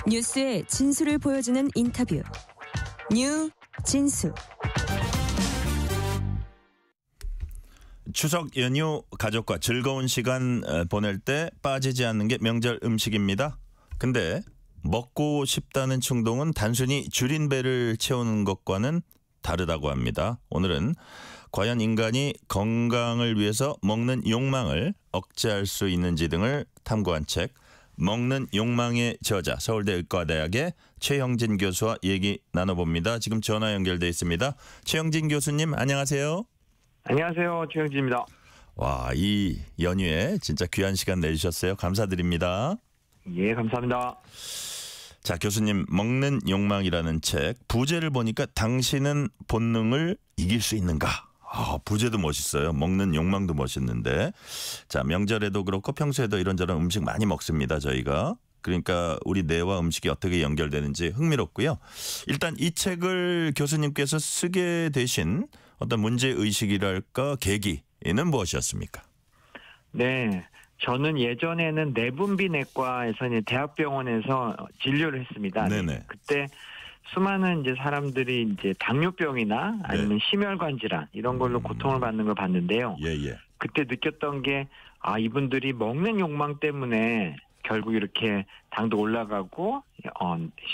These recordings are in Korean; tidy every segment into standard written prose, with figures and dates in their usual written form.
뉴스의 진수를 보여주는 인터뷰. 뉴 진수. 추석 연휴 가족과 즐거운 시간 보낼 때 빠지지 않는 게 명절 음식입니다. 근데 먹고 싶다는 충동은 단순히 줄인 배를 채우는 것과는 다르다고 합니다. 오늘은 과연 인간이 건강을 위해서 먹는 욕망을 억제할 수 있는지 등을 탐구한 책 먹는 욕망의 저자 서울대 의과대학의 최형진 교수와 얘기 나눠봅니다. 지금 전화 연결돼 있습니다. 최형진 교수님 안녕하세요. 안녕하세요. 최형진입니다. 와, 이 연휴에 진짜 귀한 시간 내주셨어요. 감사드립니다. 예, 감사합니다. 자, 교수님 먹는 욕망이라는 책 부제를 보니까 당신은 본능을 이길 수 있는가? 부제도 멋있어요. 먹는 욕망도 멋있는데. 자, 명절에도 그렇고 평소에도 이런저런 음식 많이 먹습니다. 저희가. 그러니까 우리 뇌와 음식이 어떻게 연결되는지 흥미롭고요. 일단 이 책을 교수님께서 쓰게 되신 어떤 문제의식이랄까 계기는 무엇이었습니까? 네. 저는 예전에는 내분비내과에서 대학병원에서 진료를 했습니다. 네네. 그때 수많은 이제 사람들이 이제 당뇨병이나 아니면 심혈관 질환 이런 걸로 고통을 받는 걸 봤는데요. 예. 그때 느꼈던 게 이분들이 먹는 욕망 때문에 결국 이렇게 당도 올라가고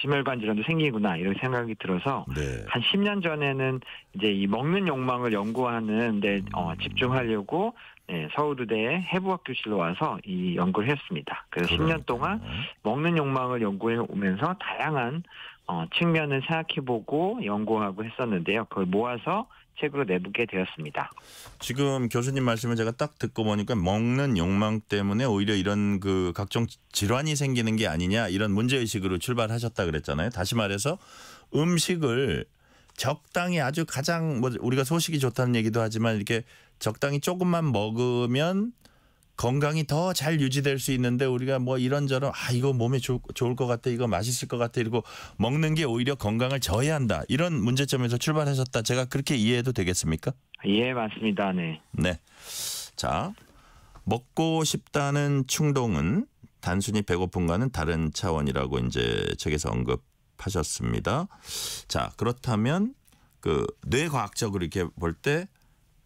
심혈관 질환도 생기구나 이런 생각이 들어서 네. 한 10년 전에는 이제 이 먹는 욕망을 연구하는 데 집중하려고 서울의대 해부학교실로 와서 이 연구를 했습니다. 그래서 10년 동안 먹는 욕망을 연구해 오면서 다양한 측면을 생각해보고 연구하고 했었는데요. 그걸 모아서 책으로 내보게 되었습니다. 지금 교수님 말씀을 제가 딱 듣고 보니까 먹는 욕망 때문에 오히려 이런 그 각종 질환이 생기는 게 아니냐 이런 문제의식으로 출발하셨다 그랬잖아요. 다시 말해서 음식을 적당히 아주 가장 우리가 소식이 좋다는 얘기도 하지만 이렇게 적당히 조금만 먹으면 건강이 더 잘 유지될 수 있는데 우리가 이런저런 이거 몸에 좋을 것 같아 이거 맛있을 것 같아 이러고 먹는 게 오히려 건강을 저해한다 이런 문제점에서 출발하셨다. 제가 그렇게 이해해도 되겠습니까? 예, 맞습니다. 네. 자, 먹고 싶다는 충동은 단순히 배고픔과는 다른 차원이라고 이제 책에서 언급하셨습니다. 자, 그렇다면 그 뇌과학적으로 이렇게 볼 때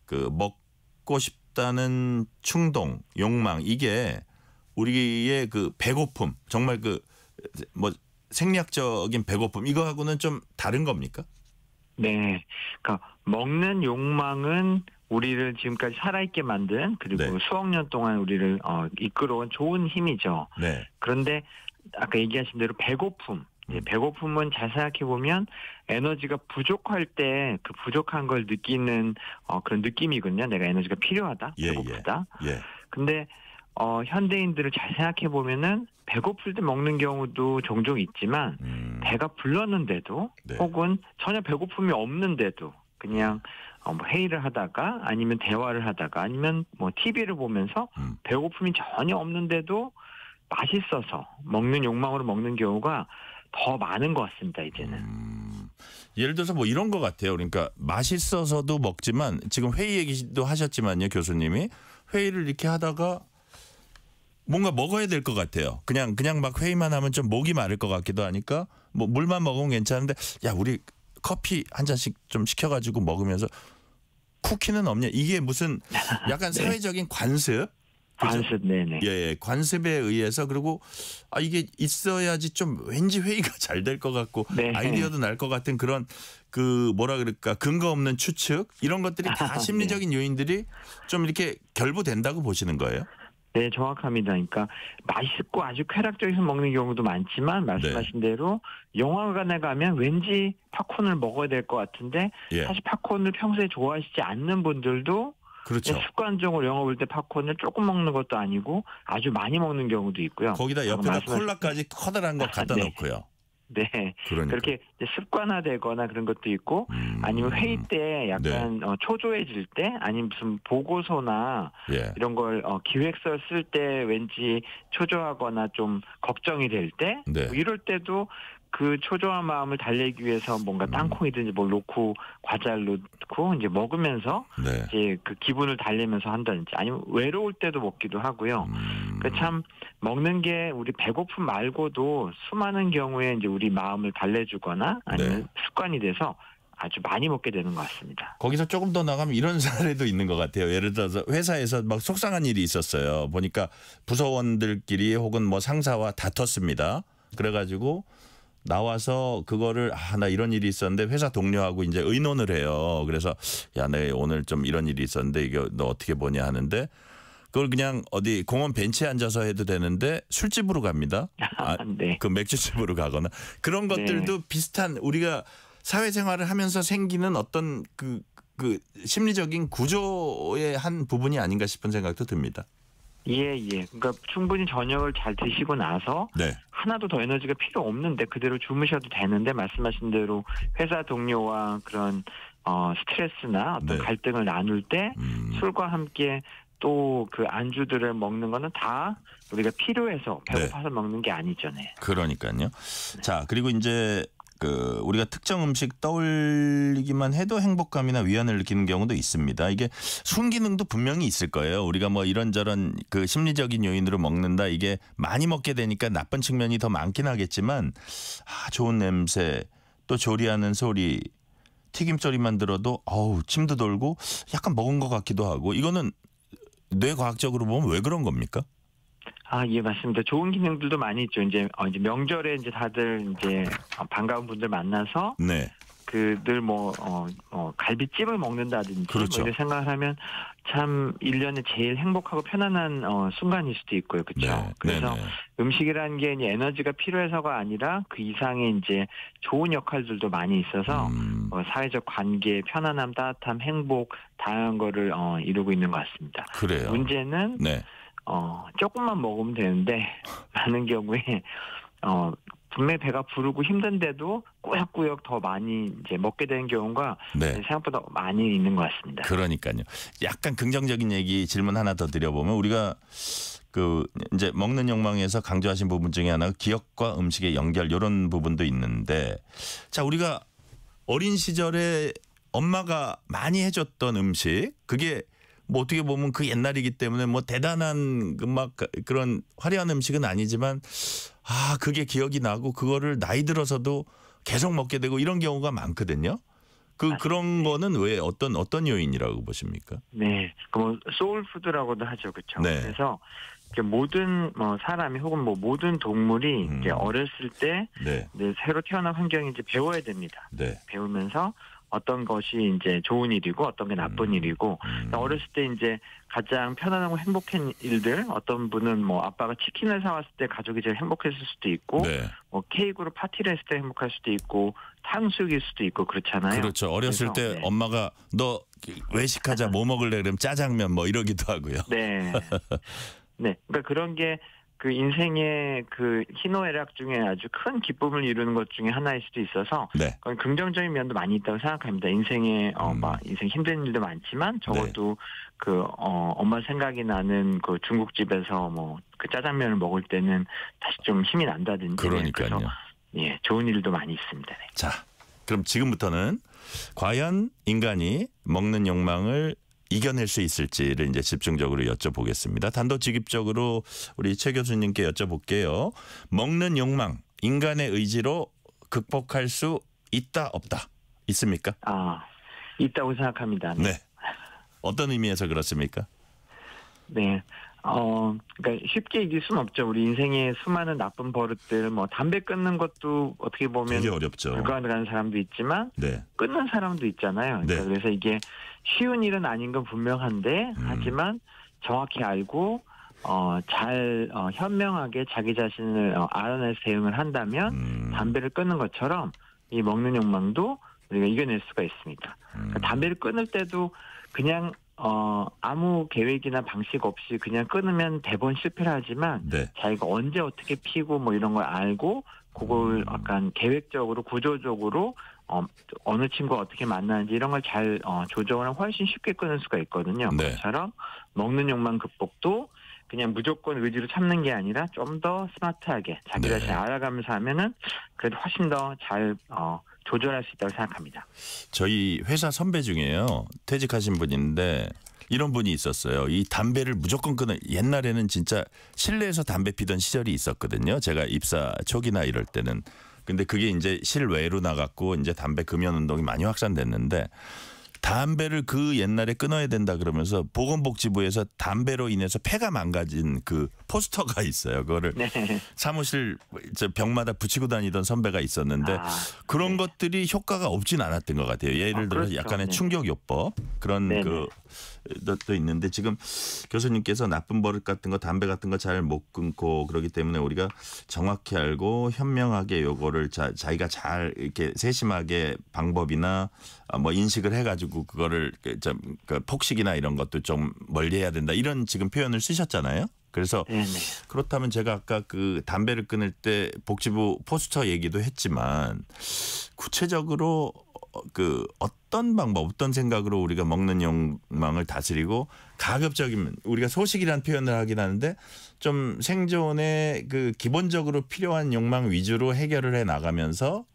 그 먹고 싶다는 충동, 욕망 이게 우리의 그 배고픔 정말 생리학적인 배고픔 이거하고는 좀 다른 겁니까? 네. 그러니까 먹는 욕망은 우리를 지금까지 살아있게 만든 그리고 수억 년 동안 우리를 이끌어온 좋은 힘이죠. 네. 그런데 아까 얘기하신 대로 배고픔. 배고픔은 잘 생각해보면 에너지가 부족할 때 그 부족한 걸 느끼는 그런 느낌이거든요. 내가 에너지가 필요하다. 배고프다. 근데 현대인들을 잘 생각해보면은 배고플 때 먹는 경우도 종종 있지만 배가 불렀는데도 혹은 전혀 배고픔이 없는데도 그냥 회의를 하다가 아니면 대화를 하다가 아니면 TV를 보면서 배고픔이 전혀 없는데도 맛있어서 먹는 욕망으로 먹는 경우가 더 많은 것 같습니다. 이제는. 예를 들어서 이런 것 같아요. 그러니까 맛있어서도 먹지만 지금 회의 얘기도 하셨지만요. 교수님이 회의를 이렇게 하다가 뭔가 먹어야 될 것 같아요. 그냥 막 회의만 하면 좀 목이 마를 것 같기도 하니까 물만 먹으면 괜찮은데 야 우리 커피 한 잔씩 좀 시켜가지고 먹으면서 쿠키는 없냐. 이게 무슨 약간 사회적인 관습. 관습, 네네. 예, 관습에 의해서 그리고 이게 있어야지 좀 왠지 회의가 잘 될 것 같고 아이디어도 날 것 같은 그런 근거 없는 추측 이런 것들이 다 심리적인 요인들이 좀 이렇게 결부된다고 보시는 거예요? 네, 정확합니다. 그러니까 맛있고 아주 쾌락적에서 먹는 경우도 많지만 말씀하신 대로 영화관에 가면 왠지 팝콘을 먹어야 될 것 같은데 사실 팝콘을 평소에 좋아하시지 않는 분들도 그렇죠. 습관적으로 영화 볼 때 팝콘을 조금 먹는 것도 아니고 아주 많이 먹는 경우도 있고요. 거기다 옆에다 콜라까지 커다란 거 갖다 놓고요. 네. 그러니까. 그렇게 습관화되거나 그런 것도 있고 아니면 회의 때 약간 초조해질 때 아니면 무슨 보고서나 이런 걸 기획서 쓸 때 왠지 초조하거나 좀 걱정이 될 때 이럴 때도 그 초조한 마음을 달래기 위해서 뭔가 땅콩이든지 뭘 놓고 과자를 놓고 이제 먹으면서 이제 그 기분을 달래면서 한다든지 아니면 외로울 때도 먹기도 하고요. 참 먹는 게 우리 배고픔 말고도 수많은 경우에 이제 우리 마음을 달래주거나 아니면 네. 습관이 돼서 아주 많이 먹게 되는 것 같습니다. 거기서 조금 더 나가면 이런 사례도 있는 것 같아요. 예를 들어서 회사에서 막 속상한 일이 있었어요. 보니까 부서원들끼리 혹은 뭐 상사와 다퉜습니다. 그래가지고 나와서 그거를 나 이런 일이 있었는데 회사 동료하고 이제 의논을 해요. 그래서 야, 내가 오늘 좀 이런 일이 있었는데 이거 너 어떻게 보냐 하는데 그걸 그냥 어디 공원 벤치에 앉아서 해도 되는데 술집으로 갑니다. 네. 그 맥주집으로 가거나 그런 것들도 비슷한 우리가 사회생활을 하면서 생기는 어떤 그 심리적인 구조의 한 부분이 아닌가 싶은 생각도 듭니다. 예. 그러니까 충분히 저녁을 잘 드시고 나서 네. 하나도 더 에너지가 필요 없는데 그대로 주무셔도 되는데 말씀하신 대로 회사 동료와 그런 스트레스나 어떤 네. 갈등을 나눌 때 술과 함께 또 그 안주들을 먹는 거는 다 우리가 필요해서 배고파서 먹는 게 아니죠. 네. 그러니까요. 자, 그리고 이제 우리가 특정 음식 떠올리기만 해도 행복감이나 위안을 느끼는 경우도 있습니다. 이게 순기능도 분명히 있을 거예요. 우리가 뭐 이런저런 그 심리적인 요인으로 먹는다. 이게 많이 먹게 되니까 나쁜 측면이 더 많긴 하겠지만 좋은 냄새 또 조리하는 소리 튀김 소리만 들어도 침도 돌고 약간 먹은 것 같기도 하고 이거는 뇌과학적으로 보면 왜 그런 겁니까? 예, 맞습니다. 좋은 기능들도 많이 있죠. 이제 명절에 이제 다들 이제 반가운 분들 만나서 네. 늘 갈비찜을 먹는다든지 그렇죠. 이런 생각을 하면 참 1년에 제일 행복하고 편안한 순간일 수도 있고요. 그렇죠. 네. 그래서 네네. 음식이라는 게 이제 에너지가 필요해서가 아니라 그 이상의 이제 좋은 역할들도 많이 있어서 사회적 관계, 편안함, 따뜻함, 행복 다양한 거를 이루고 있는 것 같습니다. 그래요. 문제는 네. 조금만 먹으면 되는데 많은 경우에 분명히 배가 부르고 힘든데도 꾸역꾸역 더 많이 이제 먹게 되는 경우가 네. 생각보다 많이 있는 것 같습니다. 그러니까요. 약간 긍정적인 질문 하나 더 드려보면 우리가 이제 먹는 욕망에서 강조하신 부분 중에 하나가 기억과 음식의 연결 이런 부분도 있는데 자, 우리가 어린 시절에 엄마가 많이 해줬던 음식 그게 뭐 어떻게 보면 그 옛날이기 때문에 뭐 대단한 그런 화려한 음식은 아니지만 그게 기억이 나고 그거를 나이 들어서도 계속 먹게 되고 이런 경우가 많거든요. 그런 거는 왜 어떤 요인이라고 보십니까? 네, 소울푸드라고도 하죠, 그렇죠. 네. 그래서 모든 사람이 혹은 모든 동물이 이제 어렸을 때 네. 이제 새로 태어난 환경이 이제 배워야 됩니다. 네. 배우면서 어떤 것이 이제 좋은 일이고 어떤 게 나쁜 일이고 어렸을 때 이제 가장 편안하고 행복한 일들 어떤 분은 아빠가 치킨을 사왔을 때 가족이 제일 행복했을 수도 있고 네. 케이크로 파티를 했을 때 행복할 수도 있고 탕수육일 수도 있고 그렇잖아요. 그렇죠. 어렸을 때 네. 엄마가 너 외식하자 뭐 먹을래 그러면 짜장면 뭐 이러기도 하고요. 네. 네. 그러니까 그런 게 그 인생의 그 희노애락 중에 아주 큰 기쁨을 이루는 것 중에 하나일 수도 있어서 네. 그건 긍정적인 면도 많이 있다고 생각합니다. 인생에 인생 힘든 일도 많지만 적어도 엄마 생각이 나는 그 중국집에서 그 짜장면을 먹을 때는 다시 좀 힘이 난다든지 그러니까요. 그래서 좋은 일도 많이 있습니다. 네. 자, 그럼 지금부터는 과연 인간이 먹는 욕망을 이겨낼 수 있을지를 이제 집중적으로 여쭤보겠습니다. 단도직입적으로 우리 최 교수님께 여쭤볼게요. 먹는 욕망, 인간의 의지로 극복할 수 있다, 없다? 있습니까? 있다고 생각합니다. 네. 어떤 의미에서 그렇습니까? 네. 그러니까 쉽게 이길 수는 없죠. 우리 인생의 수많은 나쁜 버릇들, 담배 끊는 것도 어떻게 보면 되게 어렵죠. 불가능한 사람도 있지만, 네. 끊는 사람도 있잖아요. 그러니까 네. 그래서 이게 쉬운 일은 아닌 건 분명한데, 하지만 정확히 알고, 잘, 현명하게 자기 자신을 알아내서 대응을 한다면, 담배를 끊는 것처럼 이 먹는 욕망도 우리가 이겨낼 수가 있습니다. 그러니까 담배를 끊을 때도 그냥 아무 계획이나 방식 없이 그냥 끊으면 대번 실패를 하지만 네. 자기가 언제 어떻게 피고 이런 걸 알고 그걸 약간 계획적으로 구조적으로 어느 친구가 어떻게 만나는지 이런 걸 잘 조정을 하면 훨씬 쉽게 끊을 수가 있거든요. 네. 그것처럼 먹는 욕망 극복도 그냥 무조건 의지로 참는 게 아니라 좀 더 스마트하게 자기 네. 자신을 알아가면서 하면은 그래도 훨씬 더 잘 조절할 수 있다고 생각합니다. 저희 회사 선배 중에요. 퇴직하신 분인데 이런 분이 있었어요. 이 담배를 무조건 끊어. 옛날에는 진짜 실내에서 담배 피던 시절이 있었거든요. 제가 입사 초기나 이럴 때는. 근데 그게 이제 실외로 나갔고 이제 담배 금연 운동이 많이 확산됐는데 담배를 그 옛날에 끊어야 된다 그러면서 보건복지부에서 담배로 인해서 폐가 망가진 그 포스터가 있어요. 그거를 네. 사무실 저 벽마다 붙이고 다니던 선배가 있었는데 그런 네. 것들이 효과가 없진 않았던 것 같아요. 예를 들어서 그렇죠. 약간의 네. 충격요법 그런 네네. 것도 있는데 지금 교수님께서 나쁜 버릇 같은 거 담배 같은 거 잘 못 끊고 그러기 때문에 우리가 정확히 알고 현명하게 요거를 자기가 잘 이렇게 세심하게 방법이나 뭐 인식을 해가지고 그거를 좀 그 폭식이나 이런 것도 좀 멀리해야 된다 이런 지금 표현을 쓰셨잖아요. 그래서 네네. 그렇다면 제가 아까 그 담배를 끊을 때 복지부 포스터 얘기도 했지만 구체적으로 그 어떤 방법, 어떤 생각으로 우리가 먹는 욕망을 다스리고 가급적이면 우리가 소식이라는 표현을 하긴 하는데 좀 생존에 그 기본적으로 필요한 욕망 위주로 해결을 해 나가면서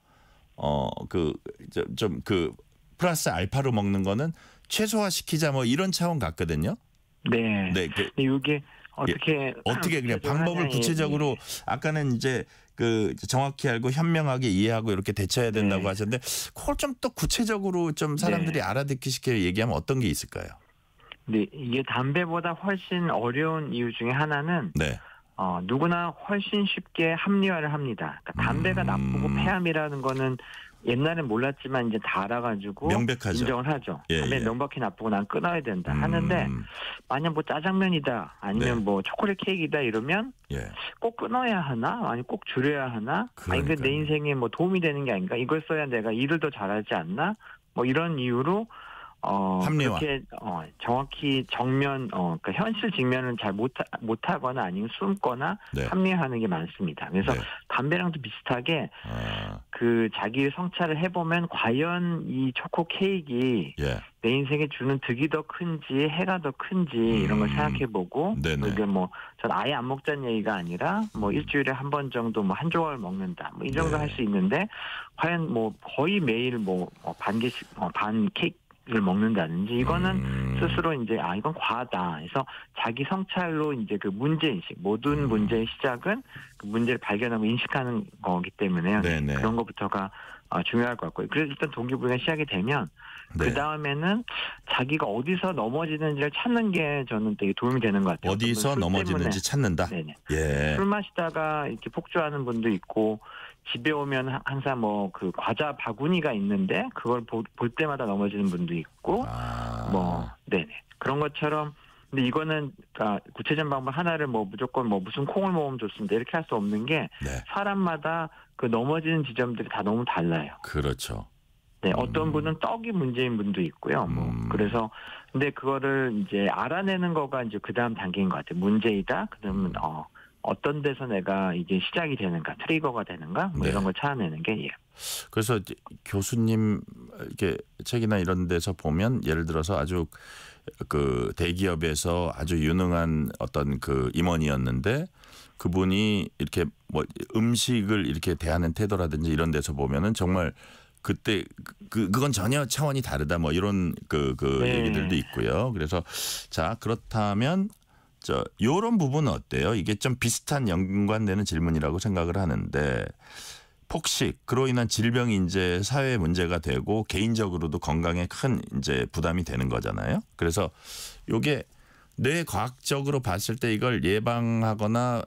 좀 그 플러스 알파로 먹는 거는 최소화시키자 뭐 이런 차원 같거든요. 네. 네. 근데 이게 어떻게 그냥 방법을 구체적으로 아까는 이제 그 정확히 알고 현명하게 이해하고 이렇게 대처해야 된다고 네. 하셨는데 그걸 좀 또 구체적으로 좀 사람들이 네. 알아듣기 쉽게 얘기하면 어떤 게 있을까요? 네, 이게 담배보다 훨씬 어려운 이유 중에 하나는 네. 누구나 훨씬 쉽게 합리화를 합니다. 그러니까 담배가 나쁘고 폐암이라는 거는 옛날엔 몰랐지만 이제 다 알아가지고 명백하죠. 인정을 하죠. 예, 담배 예. 명백히 나쁘고 난 끊어야 된다 하는데 만약 뭐 짜장면이다 아니면 네. 뭐 초콜릿 케이크이다 이러면 예. 꼭 끊어야 하나? 아니 꼭 줄여야 하나? 아니 그 그러니까요. 내 인생에 뭐 도움이 되는 게 아닌가? 이걸 써야 내가 일을 더 잘하지 않나? 뭐 이런 이유로 합리화. 그렇게 정확히 정면 그러니까 현실 직면을 잘 못하거나 아니면 숨거나 네. 합리화하는 게 많습니다. 그래서 네. 담배랑도 비슷하게 아, 그 자기 성찰을 해보면 과연 이 초코 케이크가 예. 내 인생에 주는 득이 더 큰지 해가 더 큰지 이런 걸 생각해보고 네네. 이게 뭐 전 아예 안 먹자는 얘기가 아니라 뭐 일주일에 한 번 정도 뭐 한 조각 먹는다 뭐 이 정도 네. 할 수 있는데 과연 뭐 거의 매일 뭐 반 개씩 반 케이크를 먹는다든지 이거는 스스로 이제 이건 과하다. 그래서 자기 성찰로 이제 그 문제 인식 모든 문제의 시작은 그 문제를 발견하고 인식하는 거기 때문에요. 네네. 그런 것부터가 중요할 것 같고요. 그래서 일단 동기부여가 시작이 되면 네. 그 다음에는 자기가 어디서 넘어지는지를 찾는 게 저는 되게 도움이 되는 것 같아요. 어디서 술 넘어지는지 찾는다. 네네. 예. 술 마시다가 이렇게 폭주하는 분도 있고 집에 오면 항상 뭐 그 과자 바구니가 있는데 그걸 볼 때마다 넘어지는 분도 있고 네네 그런 것처럼 근데 이거는 그러니까 구체적인 방법 하나를 뭐 무조건 뭐 무슨 콩을 먹으면 좋습니다 이렇게 할 수 없는 게 네. 사람마다 그 넘어지는 지점들이 다 너무 달라요. 그렇죠. 네, 어떤 분은 떡이 문제인 분도 있고요. 뭐 그래서 근데 그거를 이제 알아내는 거가 이제 그 다음 단계인 것 같아요. 문제이다. 그러면 어떤 데서 내가 이게 시작이 되는가, 트리거가 되는가, 뭐 네. 이런 걸 찾아내는 게. 예. 그래서 교수님 이렇게 책이나 이런 데서 보면 예를 들어서 아주 그 대기업에서 아주 유능한 어떤 그 임원이었는데 그분이 이렇게 뭐 음식을 이렇게 대하는 태도라든지 이런 데서 보면은 정말 그때 그건 전혀 차원이 다르다 뭐 이런 네. 얘기들도 있고요. 그래서 자 그렇다면 요런 부분은 어때요? 이게 좀 비슷한 연관되는 질문이라고 생각을 하는데 폭식 그로 인한 질병이 이제 사회 문제가 되고 개인적으로도 건강에 큰 이제 부담이 되는 거잖아요. 그래서 요게 뇌과학적으로 봤을 때 이걸 예방하거나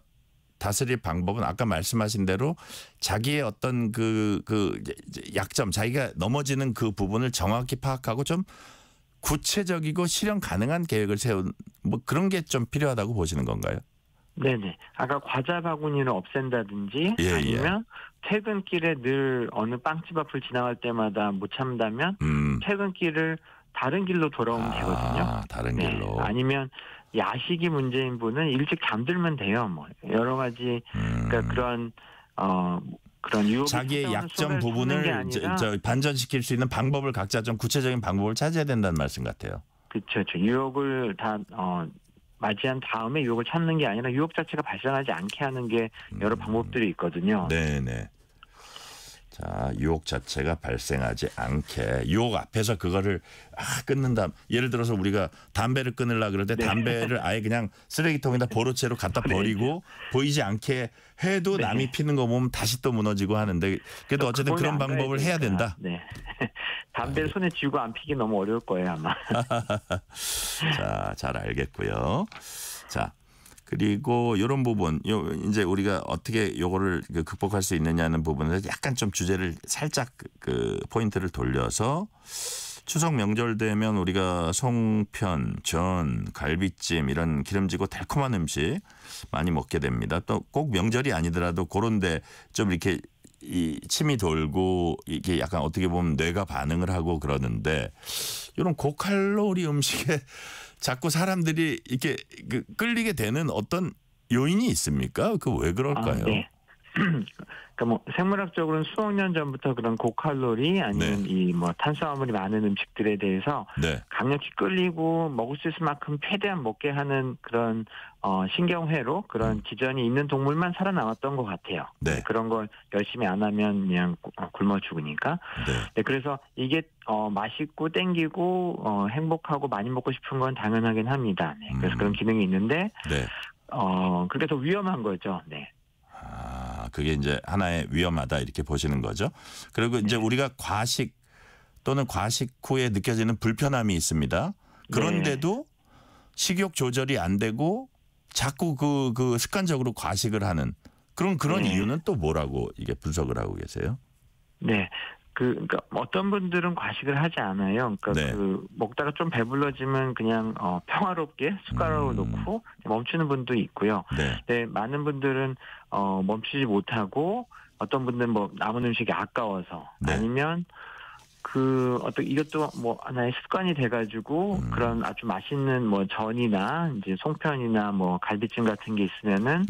다스릴 방법은 아까 말씀하신 대로 자기의 어떤 그 약점, 자기가 넘어지는 그 부분을 정확히 파악하고 좀 구체적이고 실현 가능한 계획을 세운 뭐 그런 게 좀 필요하다고 보시는 건가요? 네네. 아까 과자 바구니를 없앤다든지 예, 아니면 퇴근길에 늘 어느 빵집 앞을 지나갈 때마다 못 참다면 퇴근길을 다른 길로 돌아오면 되거든요. 다른 길로. 아니면 야식이 문제인 분은 일찍 잠들면 돼요. 뭐 여러 가지 그러니까 그런 유혹이 자기의 찾아오는 약점 속을 푸는 게 부분을 아니라 반전시킬 수 있는 방법을 각자 좀 구체적인 방법을 찾아야 된다는 말씀 같아요. 그렇죠. 유혹을 다 맞이한 다음에 유혹을 찾는 게 아니라 유혹 자체가 발생하지 않게 하는 게 여러 방법들이 있거든요. 네네. 자, 유혹 자체가 발생하지 않게 유혹 앞에서 그거를 끊는다. 예를 들어서 우리가 담배를 끊으려 그럴 때 담배를 아예 그냥 쓰레기통에다 보로채로 갖다 버리고 보이지 않게 해도 남이 피는 거 보면 다시 또 무너지고 하는데 그래도 어쨌든 그런 방법을 해야 된다. 네. 담배를 손에 쥐고 안 피기 너무 어려울 거예요 아마. 자, 잘 알겠고요. 자. 그리고 이런 부분, 이제 우리가 어떻게 요거를 극복할 수 있느냐는 부분에서 약간 좀 주제를 살짝 그 포인트를 돌려서 추석 명절 되면 우리가 송편, 전, 갈비찜 이런 기름지고 달콤한 음식 많이 먹게 됩니다. 또 꼭 명절이 아니더라도 그런데 좀 이렇게 이 침이 돌고 이게 약간 어떻게 보면 뇌가 반응을 하고 그러는데 이런 고칼로리 음식에 자꾸 사람들이 이렇게 끌리게 되는 어떤 요인이 있습니까? 그 왜 그럴까요? 네. 그러니까 뭐 생물학적으로는 수억 년 전부터 그런 고칼로리 아니면 이 뭐 탄수화물이 많은 음식들에 대해서 강력히 끌리고 먹을 수 있을 만큼 최대한 먹게 하는 그런 신경회로 그런 기전이 있는 동물만 살아남았던 것 같아요. 그런 걸 열심히 안 하면 그냥 굶어 죽으니까. 네, 그래서 이게 맛있고 땡기고 행복하고 많이 먹고 싶은 건 당연하긴 합니다. 네, 그래서 그런 기능이 있는데 그게 더 위험한 거죠. 네. 그게 이제 하나의 위험하다 이렇게 보시는 거죠. 그리고 이제 우리가 과식 또는 과식 후에 느껴지는 불편함이 있습니다. 그런데도 식욕 조절이 안 되고 자꾸 그 습관적으로 과식을 하는 그런 이유는 또 뭐라고 이게 분석을 하고 계세요? 네. 그러니까 어떤 분들은 과식을 하지 않아요. 그러니까 먹다가 좀 배불러지면 그냥 평화롭게 숟가락을 놓고 멈추는 분도 있고요. 네, 많은 분들은 멈추지 못하고 어떤 분들은 뭐 남은 음식이 아까워서 아니면 이것도 뭐 하나의 습관이 돼가지고 그런 아주 맛있는 뭐 전이나 이제 송편이나 뭐 갈비찜 같은 게 있으면은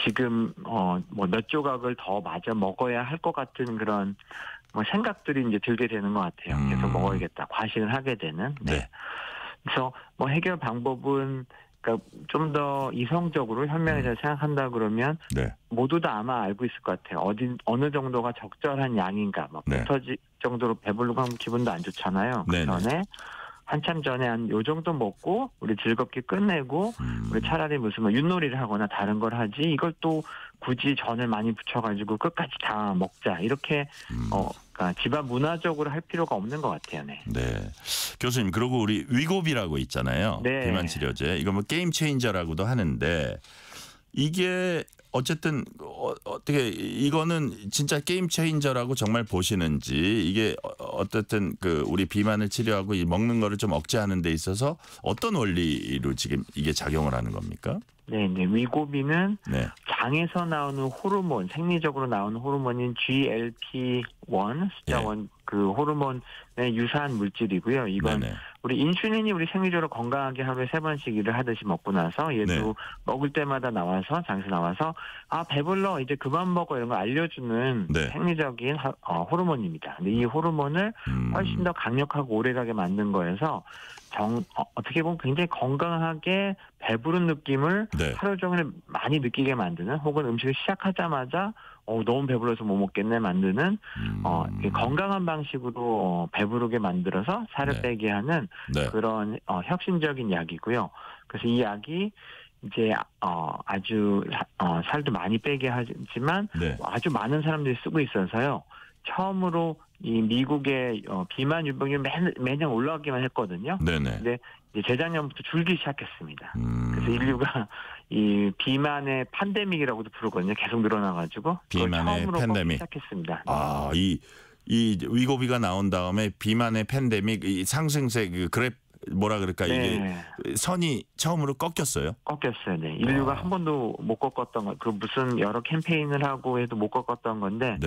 지금 뭐 몇 조각을 더 마저 먹어야 할 것 같은 그런 뭐 생각들이 이제 들게 되는 것 같아요. 계속 먹어야겠다. 과식을 하게 되는. 그래서 뭐 해결 방법은 그러니까 좀 더 이성적으로 현명해서 생각한다 그러면 모두 다 아마 알고 있을 것 같아요. 어느 정도가 적절한 양인가. 막 배 터질 정도로 배부르고 하면 기분도 안 좋잖아요. 그 전에 한참 전에 한 요 정도 먹고 우리 즐겁게 끝내고 우리 차라리 무슨 뭐 윷놀이를 하거나 다른 걸 하지 이걸 또 굳이 전을 많이 붙여가지고 끝까지 다 먹자 이렇게 그러니까 집안 문화적으로 할 필요가 없는 것 같아요. 네. 교수님 그리고 우리 위고비라고 있잖아요. 비만 치료제 이거 뭐 게임 체인저라고도 하는데 이게 어쨌든 어떻게 이거는 진짜 게임 체인저라고 정말 보시는지 이게 어쨌든 우리 비만을 치료하고 이 먹는 거를 좀 억제하는 데 있어서 어떤 원리로 지금 이게 작용을 하는 겁니까? 네. 위고비는 장에서 나오는 호르몬, 생리적으로 나오는 호르몬인 GLP-1 숫자 1 그 호르몬의 유사한 물질이고요. 이건 우리 인슐린이 우리 생리적으로 건강하게 하루에 3번씩 일을 하듯이 먹고 나서 얘도 먹을 때마다 나와서 장에서 나와서 배불러 이제 그만 먹어 이런 거 알려주는 생리적인 호르몬입니다. 근데 이 호르몬을 훨씬 더 강력하고 오래가게 만든 거여서 어떻게 보면 굉장히 건강하게 배부른 느낌을 하루 종일 많이 느끼게 만드는 혹은 음식을 시작하자마자 너무 배불러서 못 먹겠네 만드는 건강한 방식으로 배부르게 만들어서 살을 빼게 하는 그런 혁신적인 약이고요. 그래서 이 약이 이제 아주 살도 많이 빼게 하지만 아주 많은 사람들이 쓰고 있어서요. 처음으로 이 미국의 비만 유병률이 매년 올라가기만 했거든요. 근데 이제 재작년부터 줄기 시작했습니다. 그래서 인류가 이 비만의 팬데믹이라고도 부르거든요. 계속 늘어나가지고 비만의 팬데믹 시작했습니다. 이 위고비가 나온 다음에 비만의 팬데믹 이 상승세 그래프 뭐라 그럴까 이게 선이 처음으로 꺾였어요. 인류가 한 번도 못 꺾었던 거. 그 무슨 여러 캠페인을 하고 해도 못 꺾었던 건데.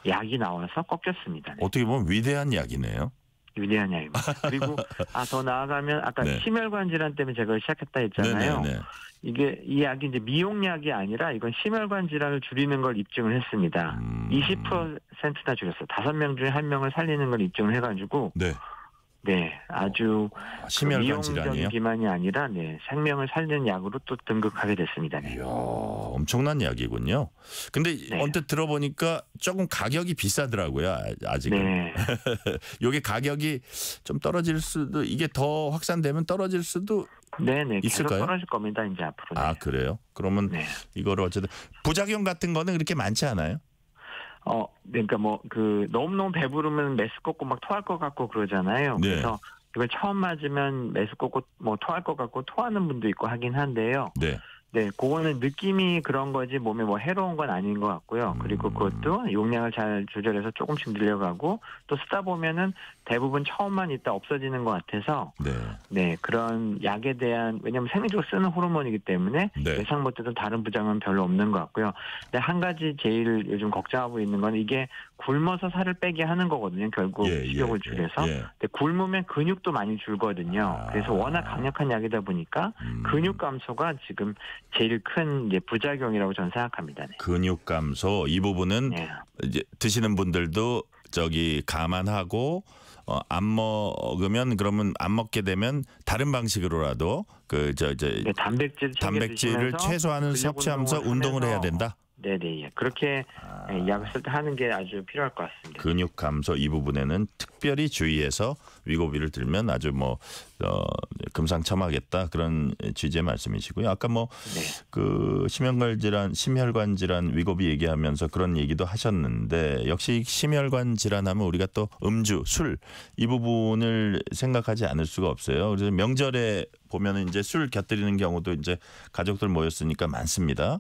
약이 나와서 꺾였습니다. 어떻게 보면 위대한 약이네요. 위대한 약입니다. 그리고 더 나아가면 아까 심혈관 질환 때문에 제가 시작했다 했잖아요. 이 약이 이제 미용약이 아니라 이건 심혈관 질환을 줄이는 걸 입증을 했습니다. 20%나 줄였어요. 5명 중에 1명을 살리는 걸 입증을 해가지고 네, 아주 심혈관 미용적인 질환이에요? 비만이 아니라 네, 생명을 살리는 약으로 또 등극하게 됐습니다. 네. 이야, 엄청난 약이군요. 근데 네. 언뜻 들어보니까 조금 가격이 비싸더라고요. 아직은. 네. 요게 가격이 좀 떨어질 수도, 이게 더 확산되면 떨어질 수도 네네. 있을까요? 계속 떨어질 겁니다. 이제 앞으로. 아, 그래요? 그러면 네. 이거를 어쨌든 부작용 같은 거는 그렇게 많지 않아요? 그러니까 너무너무 배부르면 메스껍고 막 토할 것 같고 그러잖아요. 네. 그래서 이걸 처음 맞으면 메스껍고 토할 것 같고 토하는 분도 있고 하긴 한데요. 네. 네, 그거는 느낌이 그런 거지 몸에 해로운 건 아닌 것 같고요. 그리고 그것도 용량을 잘 조절해서 조금씩 늘려가고 또 쓰다 보면은 대부분 처음만 있다 없어지는 것 같아서 네, 그런 약에 대한 왜냐하면 생리적으로 쓰는 호르몬이기 때문에 네. 예상 못했던 다른 부작용은 별로 없는 것 같고요. 근데 한 가지 제일 요즘 걱정하고 있는 건 이게 굶어서 살을 빼게 하는 거거든요. 결국 식욕을 줄여서. 근데 굶으면 근육도 많이 줄거든요. 그래서 워낙 강력한 약이다 보니까 근육 감소가 지금 제일 큰 이제 부작용이라고 저는 생각합니다. 네. 근육 감소 이 부분은 네. 이제 드시는 분들도 감안하고 안 먹으면 그러면 안 먹게 되면 다른 방식으로라도 네, 단백질을 최소한은 섭취하면서 운동을 해야 된다. 네네. 그렇게 약을 쓸 때 하는 게 아주 필요할 것 같습니다. 근육 감소 이 부분에는 특별히 주의해서 위고비를 들면 아주 금상첨화겠다 그런 취지의 말씀이시고요. 아까 그 심혈관 질환 위고비 얘기하면서 그런 얘기도 하셨는데 역시 심혈관 질환하면 우리가 또 음주, 술 이 부분을 생각하지 않을 수가 없어요. 그래서 명절에 보면은 이제 술 곁들이는 경우도 이제 가족들 모였으니까 많습니다.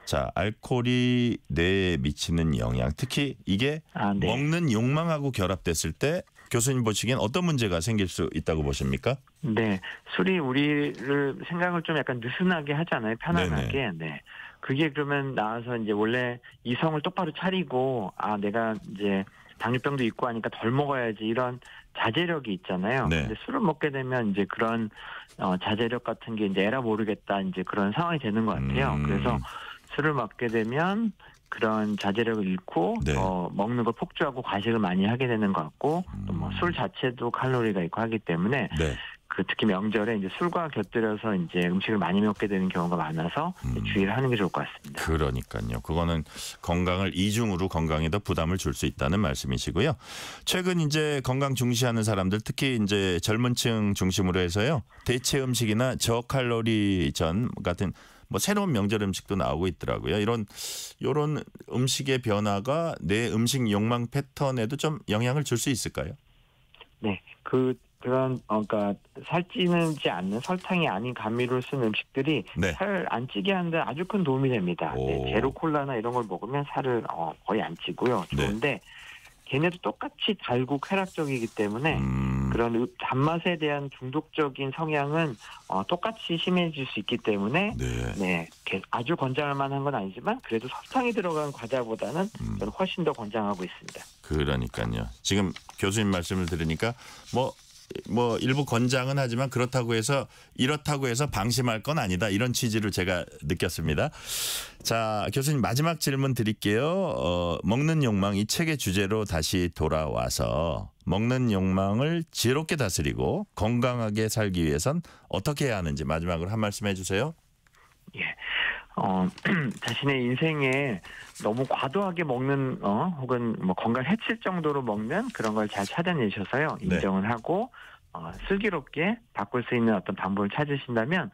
자, 알코올이 뇌에 미치는 영향, 특히 이게 네. 먹는 욕망하고 결합됐을 때 교수님 보시기엔 어떤 문제가 생길 수 있다고 보십니까? 네, 술이 우리를 생각을 좀 약간 느슨하게 하잖아요, 편안하게. 네, 그게 그러면 나와서 이제 원래 이성을 똑바로 차리고 내가 이제 당뇨병도 있고 하니까 덜 먹어야지 이런 자제력이 있잖아요. 네. 근데 술을 먹게 되면 이제 그런 자제력 같은 게 이제 에라 모르겠다 이제 그런 상황이 되는 것 같아요. 그래서 술을 먹게 되면 그런 자제력을 잃고 먹는 걸 폭주하고 과식을 많이 하게 되는 것 같고 또 술 자체도 칼로리가 있고 하기 때문에 특히 명절에 이제 술과 곁들여서 이제 음식을 많이 먹게 되는 경우가 많아서 주의를 하는 게 좋을 것 같습니다. 그러니까요. 그거는 건강을 이중으로 건강에 더 부담을 줄 수 있다는 말씀이시고요. 최근 이제 건강 중시하는 사람들 특히 이제 젊은층 중심으로 해서요. 대체 음식이나 저칼로리 전 같은 새로운 명절 음식도 나오고 있더라고요. 이런 음식의 변화가 내 음식 욕망 패턴에도 좀 영향을 줄 수 있을까요? 네, 그런 그러니까 살찌는지 않는 설탕이 아닌 감미료를 쓴 음식들이 살 안 찌게 하는데 아주 큰 도움이 됩니다. 제로 콜라나 이런 걸 먹으면 살을 거의 안 찌고요. 좋은데 걔네도 똑같이 달고 쾌락적이기 때문에 그런 단맛에 대한 중독적인 성향은 똑같이 심해질 수 있기 때문에 아주 권장할 만한 건 아니지만 그래도 설탕이 들어간 과자보다는 저는 훨씬 더 권장하고 있습니다. 그러니까요. 지금 교수님 말씀을 들으니까 일부 권장은 하지만 이렇다고 해서 방심할 건 아니다. 이런 취지를 제가 느꼈습니다. 자, 교수님 마지막 질문 드릴게요. 먹는 욕망 이 책의 주제로 다시 돌아와서 먹는 욕망을 지혜롭게 다스리고 건강하게 살기 위해선 어떻게 해야 하는지 마지막으로 한 말씀 해주세요. 예. 자신의 인생에 너무 과도하게 먹는 혹은 건강 해칠 정도로 먹는 그런 걸 잘 찾아내셔서요. 인정을 하고 슬기롭게 바꿀 수 있는 어떤 방법을 찾으신다면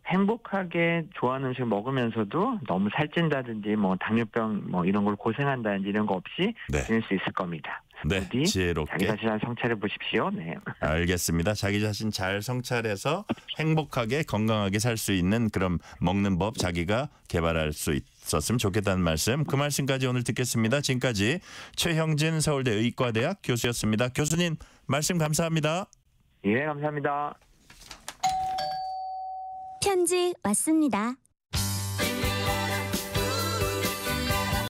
행복하게 좋아하는 음식 먹으면서도 너무 살찐다든지 당뇨병 이런 걸 고생한다든지 이런 거 없이 지낼 수 있을 겁니다. 지혜롭게 자기 자신을 성찰해 보십시오. 네. 알겠습니다. 자기 자신 잘 성찰해서 행복하게 건강하게 살 수 있는 그런 먹는 법 자기가 개발할 수 있었으면 좋겠다는 말씀. 그 말씀까지 오늘 듣겠습니다. 지금까지 최형진 서울대 의과대학 교수였습니다. 교수님 말씀 감사합니다. 예, 감사합니다. 편지 왔습니다.